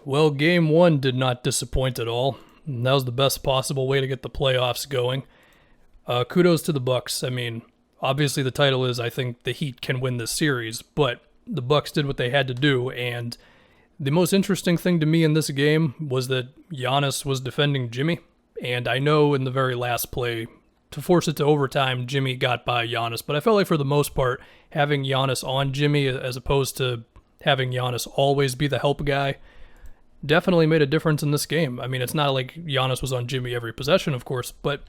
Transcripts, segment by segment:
Well, game one did not disappoint at all. That was the best possible way to get the playoffs going. Kudos to the Bucks. I mean, obviously the title is I think the Heat can win this series, but the Bucks did what they had to do, and the most interesting thing to me in this game was that Giannis was defending Jimmy, and I know in the very last play, to force it to overtime, Jimmy got by Giannis, but I felt like for the most part, having Giannis on Jimmy as opposed to having Giannis always be the help guy definitely made a difference in this game. I mean, it's not like Giannis was on Jimmy every possession, of course, but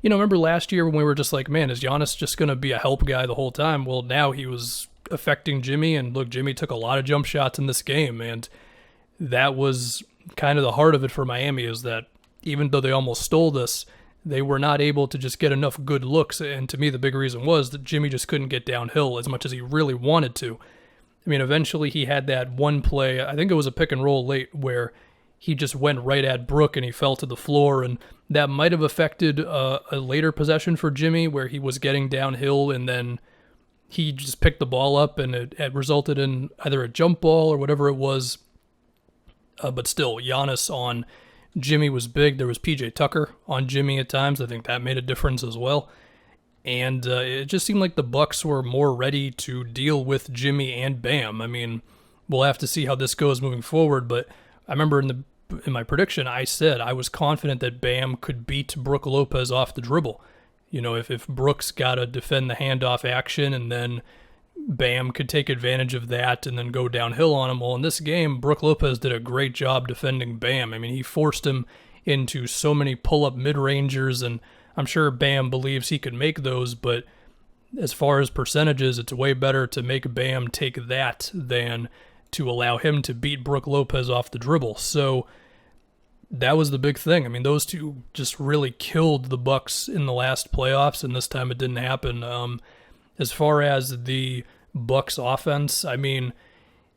remember last year when we were just like, man, is Giannis just going to be a help guy the whole time? Well, now he was affecting Jimmy, and look, Jimmy took a lot of jump shots in this game, and that was kind of the heart of it for Miami, is that even though they almost stole this, they were not able to just get enough good looks, and to me the big reason was that Jimmy just couldn't get downhill as much as he really wanted to. I mean, eventually he had that one play, I think it was a pick and roll late, where he just went right at Brook and he fell to the floor, and that might have affected a later possession for Jimmy where he was getting downhill and then he just picked the ball up and it resulted in either a jump ball or whatever it was. But still, Giannis on Jimmy was big. There was PJ Tucker on Jimmy at times. I think that made a difference as well. And it just seemed like the Bucks were more ready to deal with Jimmy and Bam. I mean, we'll have to see how this goes moving forward, but I remember in my prediction, I said I was confident that Bam could beat Brook Lopez off the dribble. If Brook's got to defend the handoff action and then Bam could take advantage of that and then go downhill on him. Well, in this game, Brook Lopez did a great job defending Bam. I mean, he forced him into so many pull-up mid-rangers, and I'm sure Bam believes he could make those, but as far as percentages, it's way better to make Bam take that than to allow him to beat Brook Lopez off the dribble. So that was the big thing. I mean, those two just really killed the Bucks in the last playoffs, and this time it didn't happen. As far as the Bucks offense, I mean,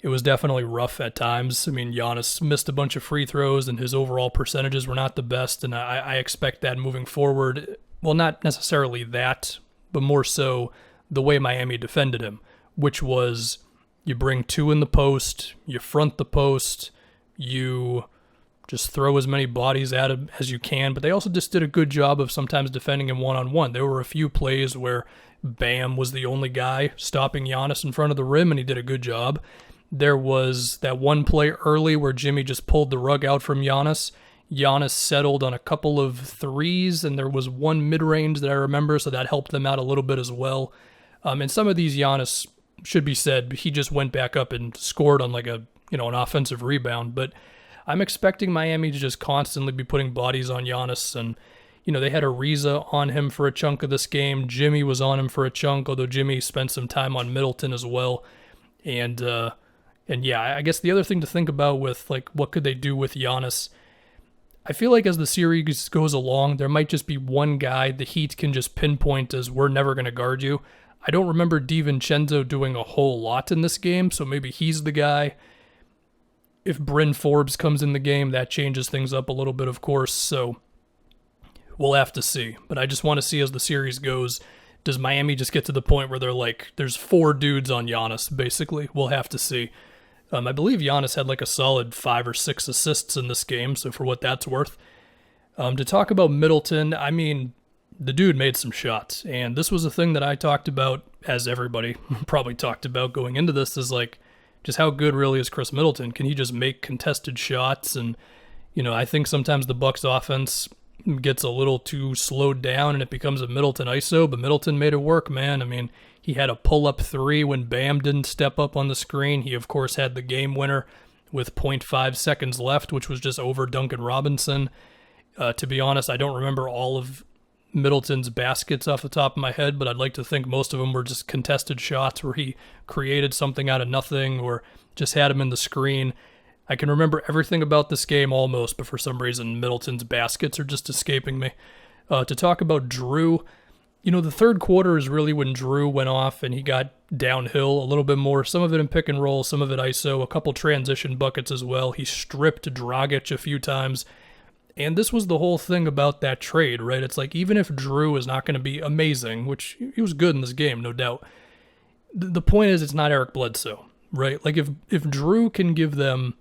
it was definitely rough at times. I mean, Giannis missed a bunch of free throws, and his overall percentages were not the best, and I expect that moving forward. Well, not necessarily that, but more so the way Miami defended him, which was you bring two in the post, you front the post, you just throw as many bodies at him as you can, but they also just did a good job of sometimes defending him one-on-one. There were a few plays where Bam was the only guy stopping Giannis in front of the rim, and he did a good job. There was that one play early where Jimmy just pulled the rug out from Giannis. Giannis settled on a couple of threes, and there was one mid-range that I remember, so that helped them out a little bit as well. And some of these Giannis, should be said, he just went back up and scored on like an offensive rebound. But I'm expecting Miami to just constantly be putting bodies on Giannis, and they had Ariza on him for a chunk of this game. Jimmy was on him for a chunk, although Jimmy spent some time on Middleton as well. And yeah, I guess the other thing to think about with like what could they do with Giannis, I feel like as the series goes along, there might just be one guy the Heat can just pinpoint as we're never going to guard you. I don't remember DiVincenzo doing a whole lot in this game, so maybe he's the guy. If Bryn Forbes comes in the game, that changes things up a little bit, of course, so we'll have to see. But I just want to see as the series goes, does Miami just get to the point where they're like, there's four dudes on Giannis, basically? We'll have to see. I believe Giannis had like a solid 5 or 6 assists in this game, so for what that's worth. To talk about Middleton, I mean, the dude made some shots, and this was a thing that I talked about, as everybody probably talked about going into this, is like, just how good really is Chris Middleton? Can he just make contested shots? And, I think sometimes the Bucks offense gets a little too slowed down and it becomes a Middleton ISO, but Middleton made it work, man. I mean, he had a pull-up 3 when Bam didn't step up on the screen. He, of course, had the game winner with 0.5 seconds left, which was just over Duncan Robinson. To be honest, I don't remember all of Middleton's baskets off the top of my head, but I'd like to think most of them were just contested shots where he created something out of nothing or just had him in the screen. I can remember everything about this game almost, but for some reason Middleton's baskets are just escaping me. To talk about Drew, the third quarter is really when Drew went off and he got downhill a little bit more, some of it in pick and roll, some of it ISO, a couple transition buckets as well. He stripped Dragic a few times. And this was the whole thing about that trade, right? It's like, even if Drew is not going to be amazing, which he was good in this game, no doubt, the point is it's not Eric Bledsoe, right? Like, if Drew can give them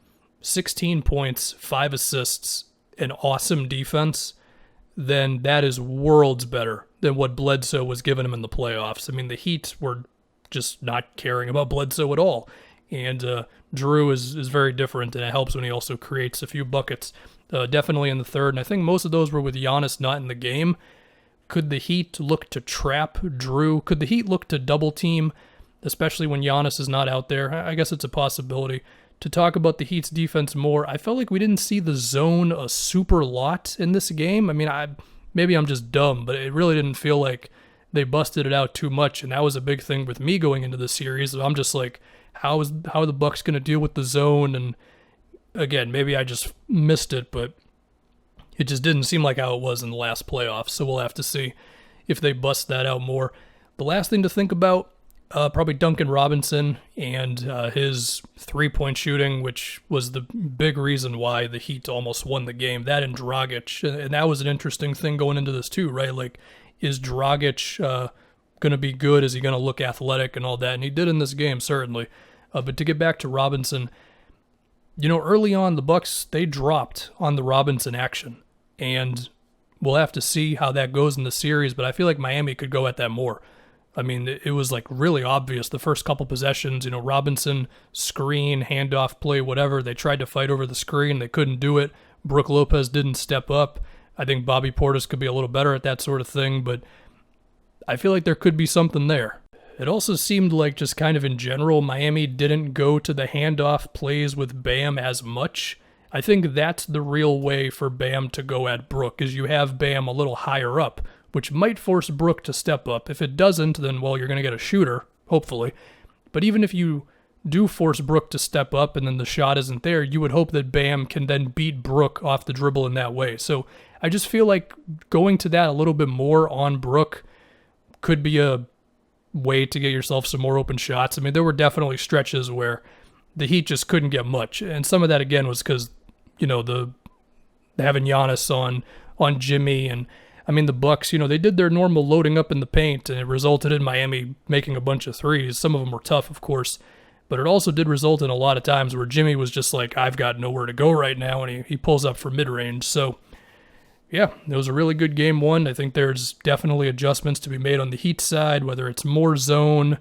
16 points, 5 assists, and awesome defense, then that is worlds better than what Bledsoe was giving him in the playoffs. I mean, the Heat were just not caring about Bledsoe at all. And Drew is very different, and it helps when he also creates a few buckets, definitely in the third. And I think most of those were with Giannis not in the game. Could the Heat look to trap Drew? Could the Heat look to double team, especially when Giannis is not out there? I guess it's a possibility. To talk about the Heat's defense more, I felt like we didn't see the zone a super lot in this game. I mean, maybe I'm just dumb, but it really didn't feel like they busted it out too much, and that was a big thing with me going into the series. I'm just like, how are the Bucks going to deal with the zone? And again, maybe I just missed it, but it just didn't seem like how it was in the last playoffs, so we'll have to see if they bust that out more. The last thing to think about, probably Duncan Robinson and his three-point shooting, which was the big reason why the Heat almost won the game. That and Dragic, and that was an interesting thing going into this too, right? Like, is Dragic going to be good? Is he going to look athletic and all that? And he did in this game, certainly. But to get back to Robinson, early on, the Bucks, they dropped on the Robinson action, and we'll have to see how that goes in the series, but I feel like Miami could go at that more. I mean, it was like really obvious the first couple possessions, Robinson, screen, handoff play, whatever. They tried to fight over the screen. They couldn't do it. Brook Lopez didn't step up. I think Bobby Portis could be a little better at that sort of thing, but I feel like there could be something there. It also seemed like just kind of in general, Miami didn't go to the handoff plays with Bam as much. I think that's the real way for Bam to go at Brook, is you have Bam a little higher up, which might force Brook to step up. If it doesn't, then, well, you're going to get a shooter, hopefully. But even if you do force Brook to step up and then the shot isn't there, you would hope that Bam can then beat Brook off the dribble in that way. So I just feel like going to that a little bit more on Brook could be a way to get yourself some more open shots. I mean, there were definitely stretches where the Heat just couldn't get much. And some of that, again, was because, the having Giannis on Jimmy, and I mean, the Bucks, they did their normal loading up in the paint, and it resulted in Miami making a bunch of threes. Some of them were tough, of course, but it also did result in a lot of times where Jimmy was just like, I've got nowhere to go right now, and he pulls up for mid-range. So, yeah, it was a really good game one. I think there's definitely adjustments to be made on the Heat side, whether it's more zone,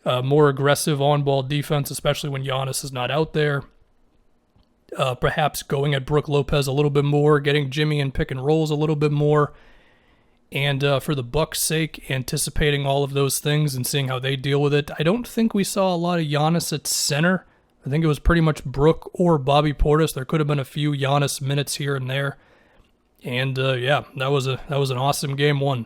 more aggressive on-ball defense, especially when Giannis is not out there. Perhaps going at Brook Lopez a little bit more, getting Jimmy in pick and rolls a little bit more, and for the Bucks' sake, anticipating all of those things and seeing how they deal with it. I don't think we saw a lot of Giannis at center. I think it was pretty much Brook or Bobby Portis. There could have been a few Giannis minutes here and there, and that was an awesome game one.